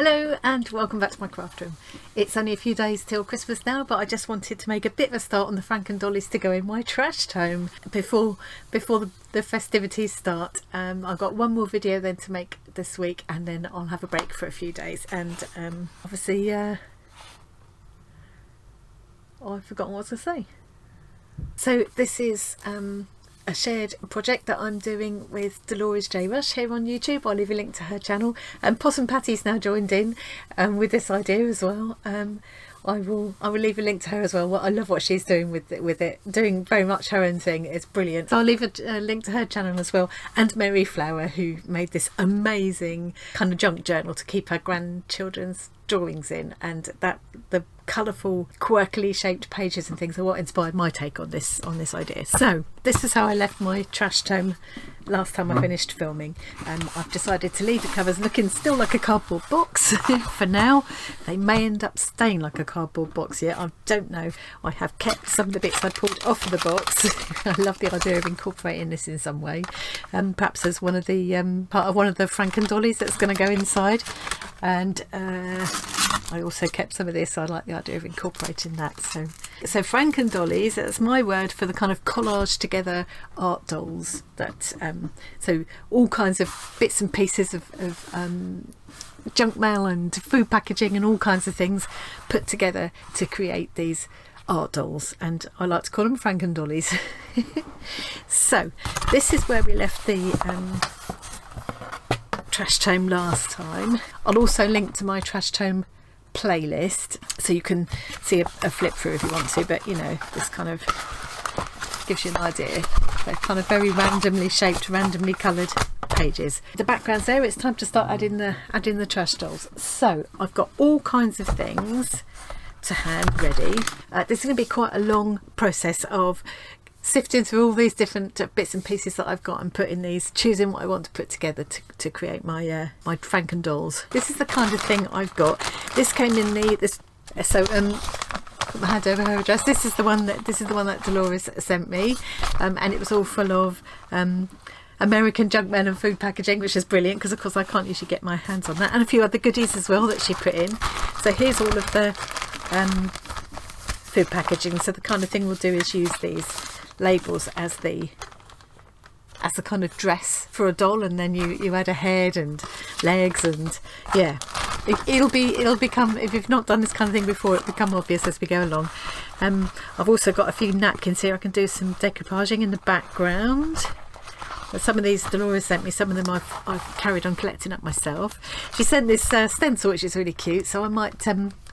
Hello and welcome back to my craft room. It's only a few days till Christmas now, but I just wanted to make a bit of a start on the Franken Dollies to go in my trash tome before the festivities start. I've got one more video then to make this week, and then I'll have a break for a few days. And obviously, I've forgotten what to say. So this is a shared project that I'm doing with Dolores J. Rush here on YouTube. I'll leave a link to her channel, and Possum Patty's now joined in with this idea as well. I will leave a link to her as well. I love what she's doing with it, doing very much her own thing. It's brilliant. So I'll leave a link to her channel as well, and Mary Flower, who made this amazing kind of junk journal to keep her grandchildren's drawings in, and that the colourful, quirkily shaped pages and things are what inspired my take on this idea. So this is how I left my trash tome last time I finished filming. I've decided to leave the covers looking still like a cardboard box for now. They may end up staying like a cardboard box yet, I don't know. I have kept some of the bits I pulled off of the box. I love the idea of incorporating this in some way, perhaps as one of the part of one of the Franken Dollies that's going to go inside. And I also kept some of this. I like the idea of incorporating that. So Franken Dollies, that's my word for the kind of collaged together art dolls that so all kinds of bits and pieces of junk mail and food packaging and all kinds of things put together to create these art dolls, and I like to call them Franken Dollies. So this is where we left the trash tome last time. I'll also link to my trash tome playlist so you can see a flip through if you want to, but you know, this kind of gives you an idea. They're kind of very randomly shaped, randomly coloured pages. The background's there. It's time to start adding the trash dolls. So I've got all kinds of things to hand ready. This is going to be quite a long process of sifting through all these different bits and pieces that I've got and putting these, choosing what I want to put together to create my my Franken Dolls. This is the kind of thing I've got. This came in put my hand over her address. This is the one that Dolores sent me, and it was all full of American junk mail and food packaging, which is brilliant because of course I can't usually get my hands on that, and a few other goodies as well that she put in. So here's all of the food packaging. So the kind of thing we'll do is use these labels as the kind of dress for a doll, and then you add a head and legs, and yeah, it'll become, if you've not done this kind of thing before, it'll become obvious as we go along. I've also got a few napkins here. I can do some decoupaging in the background. Some of these Dolores sent me, some of them I've carried on collecting up myself. She sent this stencil, which is really cute, so I might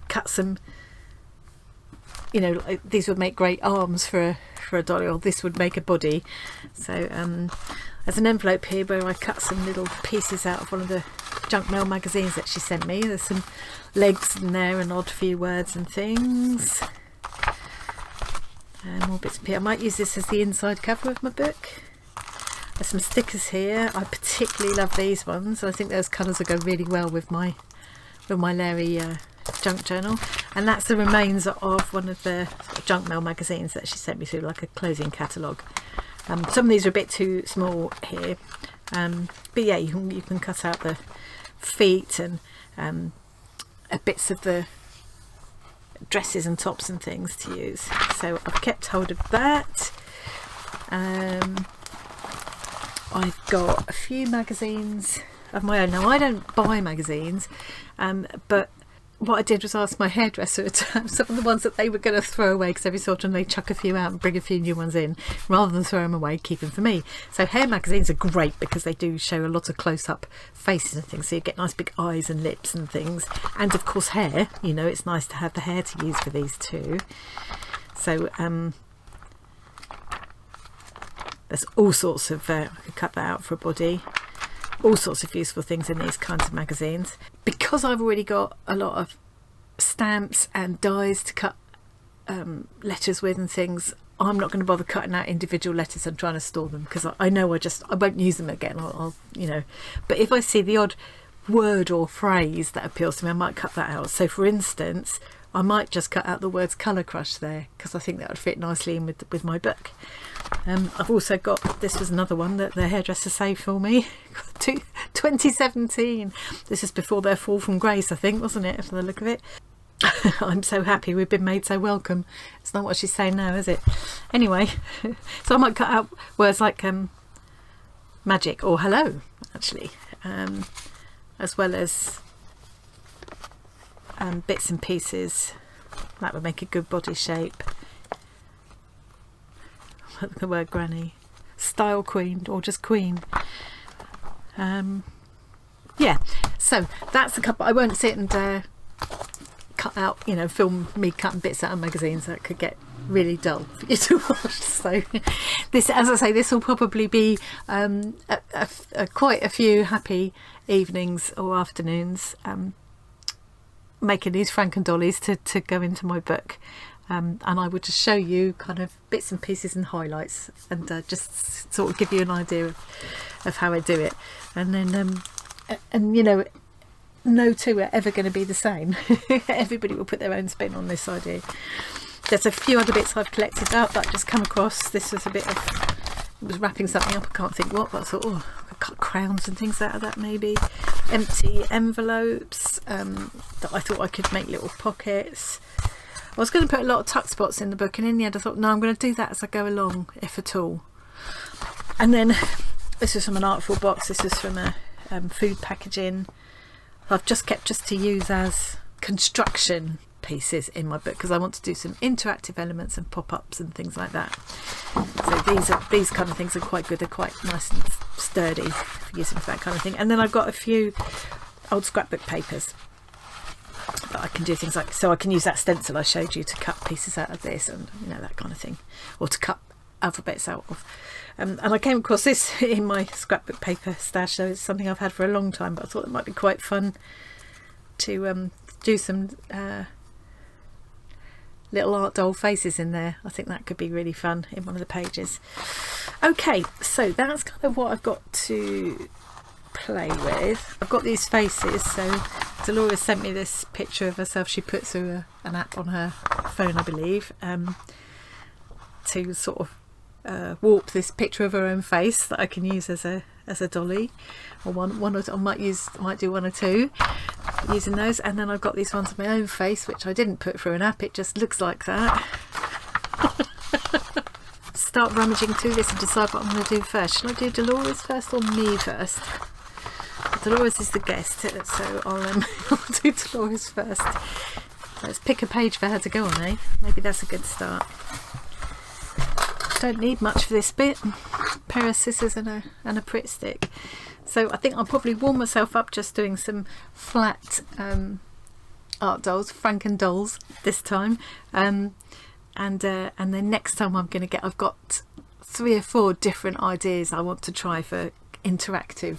cut some, you know, these would make great arms for a dolly, or this would make a body. So there's an envelope here where I cut some little pieces out of one of the junk mail magazines that she sent me. There's some legs in there and odd few words and things, and more bits of paper. I might use this as the inside cover of my book. There's some stickers here. I particularly love these ones. I think those colours will go really well with my Larry junk journal. And that's the remains of one of the junk mail magazines that she sent me through, like a clothing catalogue. Some of these are a bit too small here, but yeah, you can cut out the feet and bits of the dresses and tops and things to use. So I've kept hold of that. I've got a few magazines of my own. Now I don't buy magazines, but what I did was ask my hairdresser to have some of the ones that they were going to throw away, because every so often they chuck a few out and bring a few new ones in, rather than throw them away, keep them for me. So hair magazines are great because they do show a lot of close-up faces and things, so you get nice big eyes and lips and things, and of course hair, you know, it's nice to have the hair to use for these too. So there's all sorts of I could cut that out for a body. All sorts of useful things in these kinds of magazines. Because I've already got a lot of stamps and dies to cut letters with and things, I'm not going to bother cutting out individual letters and trying to store them, because I know I won't use them again. I'll you know, but if I see the odd word or phrase that appeals to me, I might cut that out. So for instance, I might just cut out the words colour crush there, because I think that would fit nicely in with my book. I've also got, this was another one that the hairdresser saved for me, 2017. This is before their fall from grace, I think, wasn't it, for the look of it. I'm so happy we've been made so welcome. It's not what she's saying now, is it? Anyway, so I might cut out words like magic or hello, actually, as well as bits and pieces that would make a good body shape. The word granny, style queen, or just queen. Yeah, so that's a couple. I won't sit and cut out, you know, film me cutting bits out of magazines. That could get really dull for you to watch. So this, as I say, this will probably be quite a few happy evenings or afternoons making these Franken dollies to go into my book. And I would just show you kind of bits and pieces and highlights, and just sort of give you an idea of how I do it. And then and you know, no two are ever going to be the same. Everybody will put their own spin on this idea. There's a few other bits I've collected up that I just come across. This was a bit of, it was wrapping something up, I can't think what, but I thought, oh, I could cut crowns and things out of that maybe. Empty envelopes that I thought I could make little pockets. I was going to put a lot of tuck spots in the book, and in the end I thought, no, I'm going to do that as I go along, if at all. And then this is from an Artful box. This is from a food packaging I've just kept just to use as construction pieces in my book, because I want to do some interactive elements and pop-ups and things like that. So these kind of things are quite good. They're quite nice and sturdy for using for that kind of thing. And then I've got a few old scrapbook papers that I can do things like, so I can use that stencil I showed you to cut pieces out of this, and you know, that kind of thing, or to cut alphabets out of. And I came across this in my scrapbook paper stash, so it's something I've had for a long time, but I thought it might be quite fun to do some little art doll faces in there. I think that could be really fun in one of the pages. Okay, so that's kind of what I've got to play with. I've got these faces. So Dolores sent me this picture of herself. She put through an app on her phone, I believe, to sort of warp this picture of her own face that I can use as a dolly, or one or two. I might do one or two using those. And then I've got these ones of my own face, which I didn't put through an app. It just looks like that. Start rummaging through this and decide what I'm going to do first. Shall I do Dolores first or me first? Dolores is the guest, so I'll do Dolores first. Let's pick a page for her to go on, eh? Maybe that's a good start. Don't need much for this bit. A pair of scissors and a Pritt stick. So I think I'll probably warm myself up just doing some flat art dolls, Franken dolls this time. And then next time I've got 3 or 4 different ideas I want to try for interactive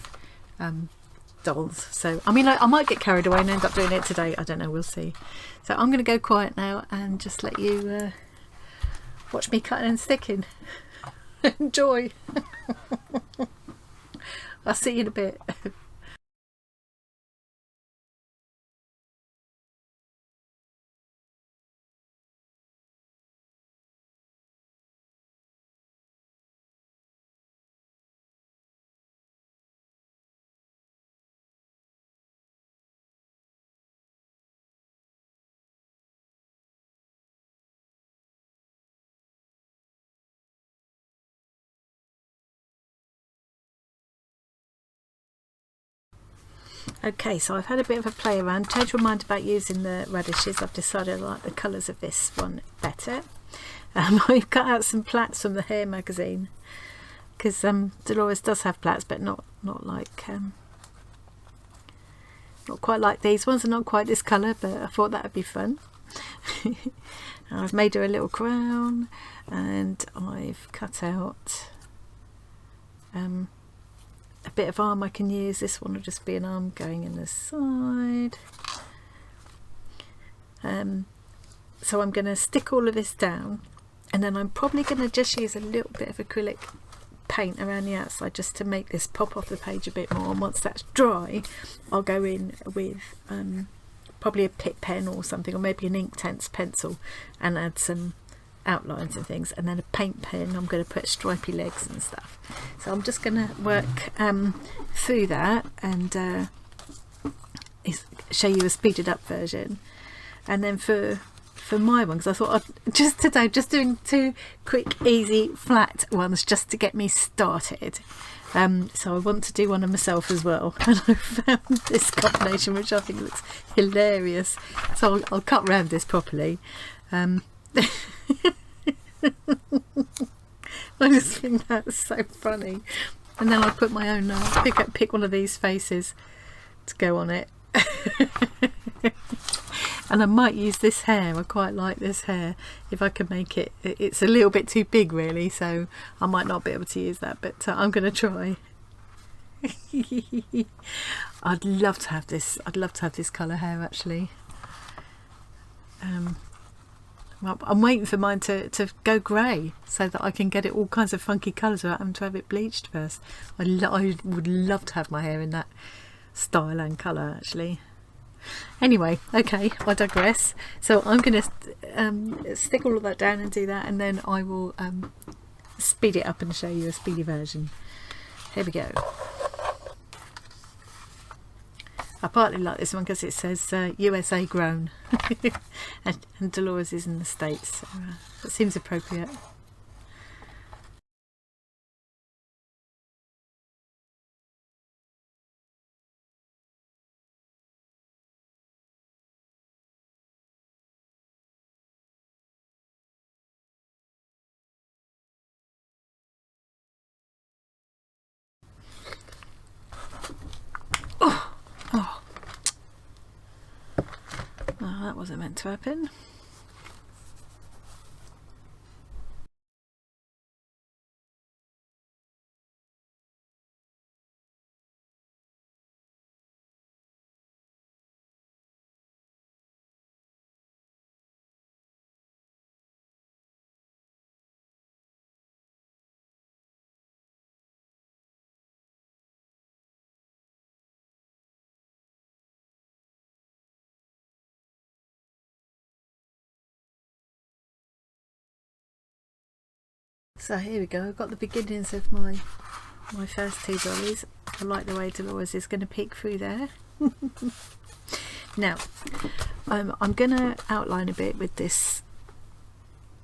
dolls. So I mean, I might get carried away and end up doing it today. I don't know, we'll see. So I'm going to go quiet now and just let you watch me cutting and sticking. Enjoy. I'll see you in a bit. Okay, so I've had a bit of a play around, changed my mind about using the radishes. I've decided I like the colours of this one better. I've cut out some plaits from the Hair magazine, because Dolores does have plaits, but not like not quite like these ones, and not quite this colour, but I thought that would be fun. I've made her a little crown, and I've cut out a bit of arm I can use. This one will just be an arm going in the side. So I'm going to stick all of this down, and then I'm probably going to just use a little bit of acrylic paint around the outside just to make this pop off the page a bit more. And once that's dry, I'll go in with probably a Pitt pen or something, or maybe an Inktense pencil, and add some outlines and things, and then a paint pen. I'm going to put stripy legs and stuff. So I'm just going to work through that and show you a speeded up version. And then for my one, because I thought I'd just doing 2 quick easy flat ones just to get me started. So I want to do one of myself as well, and I found this combination which I think looks hilarious, so I'll cut round this properly. I just think that's so funny, and then I put my own pick one of these faces to go on it. And I might use this hair. I quite like this hair. If I can make it, it's a little bit too big really, so I might not be able to use that, but I'm going to try. I'd love to have this. I'd love to have this colour hair actually. Well, I'm waiting for mine to go grey so that I can get it all kinds of funky colours without having to have it bleached first. I would love to have my hair in that style and colour actually. Anyway, okay, I digress. So I'm going to stick all of that down and do that, and then I will speed it up and show you a speedy version. Here we go. I partly like this one because it says USA grown and Dolores is in the States, so it seems appropriate. Oh, that wasn't meant to happen. So here we go. I've got the beginnings of my first 2 dollies. I like the way Dolores is going to peek through there. Now I'm going to outline a bit with this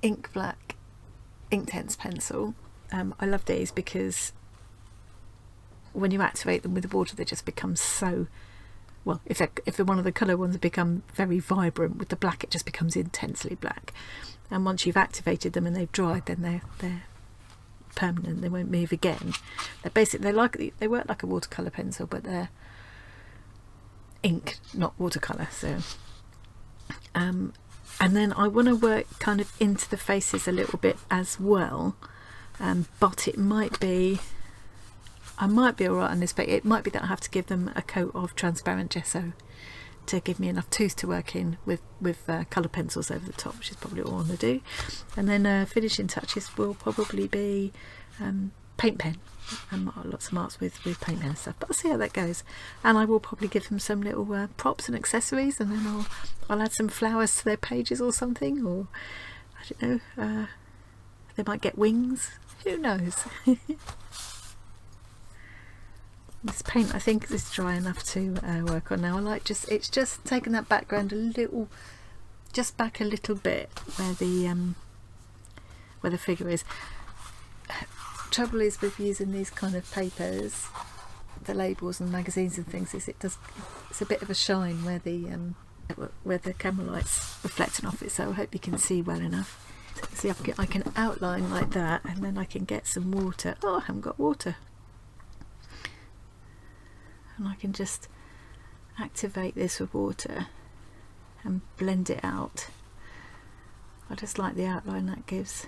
ink black Inktense pencil. I love these because when you activate them with the water they just become so, well, if they're one of the colour ones, become very vibrant. With the black it just becomes intensely black, and once you've activated them and they've dried, then they're permanent. They won't move again. They're basically, they work like a watercolour pencil, but they're ink, not watercolour. So and then I want to work kind of into the faces a little bit as well, but it might be, I might be alright on this, but it might be that I have to give them a coat of transparent gesso to give me enough tooth to work in with colour pencils over the top, which is probably what I want to do. And then finishing touches will probably be paint pen, and lots of marks with paint pen and stuff, but I'll see how that goes. And I will probably give them some little props and accessories, and then I'll add some flowers to their pages or something, or I don't know, they might get wings, who knows. This paint I think is dry enough to work on now. I like it's just taking that background a little, just back a little bit where the figure is. Trouble is with using these kind of papers, the labels and magazines and things, is it's a bit of a shine where the camera light's reflecting off it, so I hope you can see well enough. See, I can outline like that, and then I can get some water. Oh, I haven't got water. And I can just activate this with water and blend it out. I just like the outline that gives.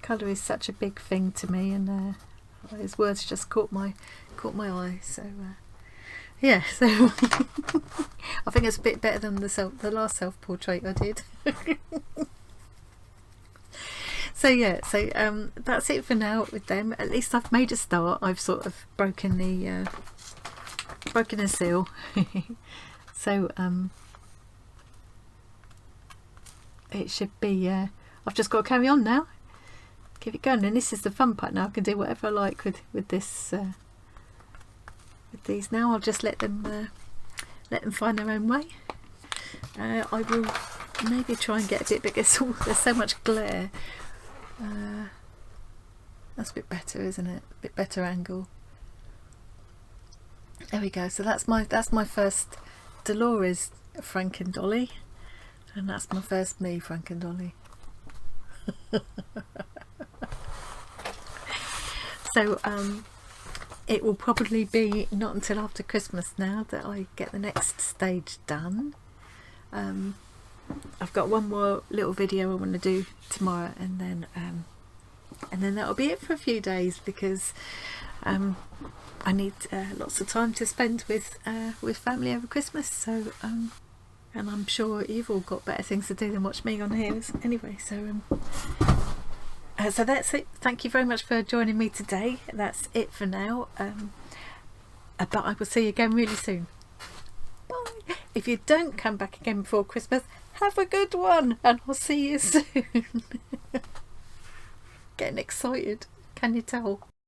Colour is such a big thing to me, and his words just caught my eye. So yeah, so I think it's a bit better than the last self-portrait I did. So yeah, so that's it for now with them. At least I've made a start. I've sort of broken the seal. So it should be. I've just got to carry on now. Keep it going, and this is the fun part now. I can do whatever I like with this. With these now, I'll just let them find their own way. I will maybe try and get a bit bigger. There's so much glare. That's a bit better, isn't it? A bit better angle. There we go. So that's my first Dolores Frankendolly, and that's my first me Frankendolly. So it will probably be not until after Christmas now that I get the next stage done. I've got one more little video I want to do tomorrow, and then that'll be it for a few days, because I need lots of time to spend with family over Christmas. So and I'm sure you've all got better things to do than watch me on here anyway. So so that's it. Thank you very much for joining me today. That's it for now. But I will see you again really soon. Bye. If you don't come back again before Christmas, have a good one, and I'll see you soon. Getting excited, can you tell?